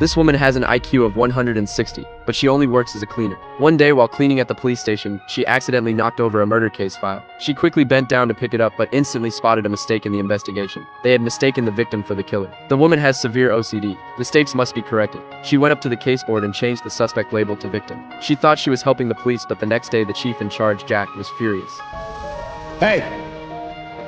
This woman has an IQ of 160, but she only works as a cleaner. One day while cleaning at the police station, she accidentally knocked over a murder case file. She quickly bent down to pick it up but instantly spotted a mistake in the investigation. They had mistaken the victim for the killer. The woman has severe OCD. Mistakes must be corrected. She went up to the case board and changed the suspect label to victim. She thought she was helping the police, but the next day the chief in charge, Jack, was furious. Hey,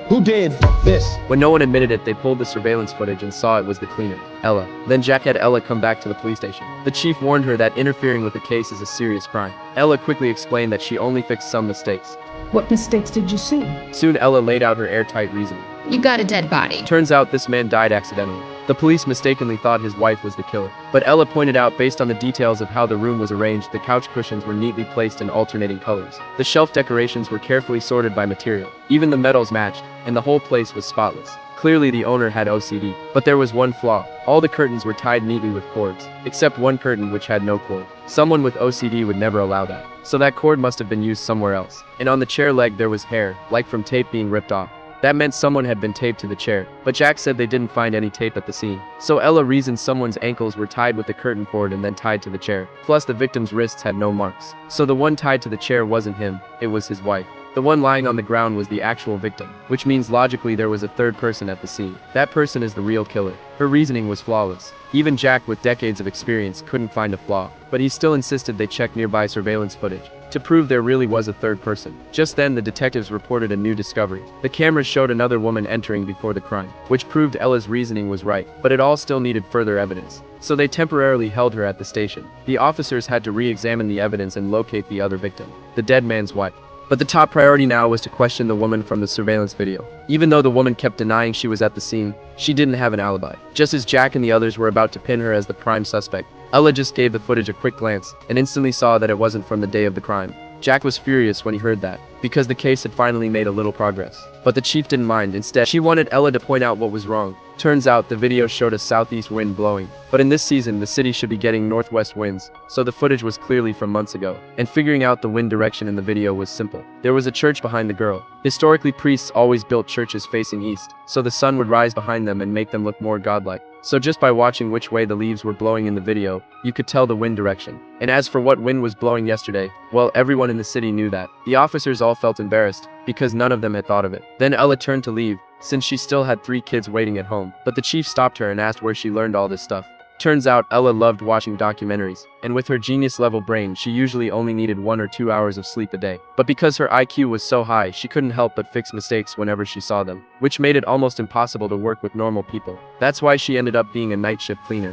who did this? When no one admitted it, they pulled the surveillance footage and saw it was the cleaner, Ella. Then Jack had Ella come back to the police station. The chief warned her that interfering with the case is a serious crime. Ella quickly explained that she only fixed some mistakes. What mistakes did you see? Soon Ella laid out her airtight reasoning. You got a dead body. Turns out this man died accidentally. The police mistakenly thought his wife was the killer. But Ella pointed out, based on the details of how the room was arranged, the couch cushions were neatly placed in alternating colors. The shelf decorations were carefully sorted by material. Even the metals matched, and the whole place was spotless. Clearly the owner had OCD. But there was one flaw. All the curtains were tied neatly with cords, except one curtain which had no cord. Someone with OCD would never allow that. So that cord must have been used somewhere else. And on the chair leg there was hair, like from tape being ripped off. That meant someone had been taped to the chair, but Jack said they didn't find any tape at the scene. So Ella reasoned someone's ankles were tied with the curtain cord and then tied to the chair. Plus the victim's wrists had no marks. So the one tied to the chair wasn't him, it was his wife. The one lying on the ground was the actual victim, which means logically there was a third person at the scene. That person is the real killer. Her reasoning was flawless. Even Jack, with decades of experience, couldn't find a flaw, but he still insisted they check nearby surveillance footage to prove there really was a third person. Just then the detectives reported a new discovery. The cameras showed another woman entering before the crime, which proved Ella's reasoning was right, but it all still needed further evidence. So they temporarily held her at the station. The officers had to re-examine the evidence and locate the other victim, the dead man's wife. But the top priority now was to question the woman from the surveillance video. Even though the woman kept denying she was at the scene, she didn't have an alibi. Just as Jack and the others were about to pin her as the prime suspect, Ella just gave the footage a quick glance and instantly saw that it wasn't from the day of the crime. Jack was furious when he heard that, because the case had finally made a little progress. But the chief didn't mind. Instead, she wanted Ella to point out what was wrong. Turns out the video showed a southeast wind blowing. But in this season, the city should be getting northwest winds, so the footage was clearly from months ago. And figuring out the wind direction in the video was simple. There was a church behind the girl. Historically, priests always built churches facing east, so the sun would rise behind them and make them look more godlike. So just by watching which way the leaves were blowing in the video, you could tell the wind direction. And as for what wind was blowing yesterday, well, everyone in the city knew that. The officers all felt embarrassed, because none of them had thought of it. Then Ella turned to leave, since she still had 3 kids waiting at home. But the chief stopped her and asked where she learned all this stuff. Turns out Ella loved watching documentaries, and with her genius-level brain she usually only needed 1 or 2 hours of sleep a day. But because her IQ was so high, she couldn't help but fix mistakes whenever she saw them, which made it almost impossible to work with normal people. That's why she ended up being a night shift cleaner.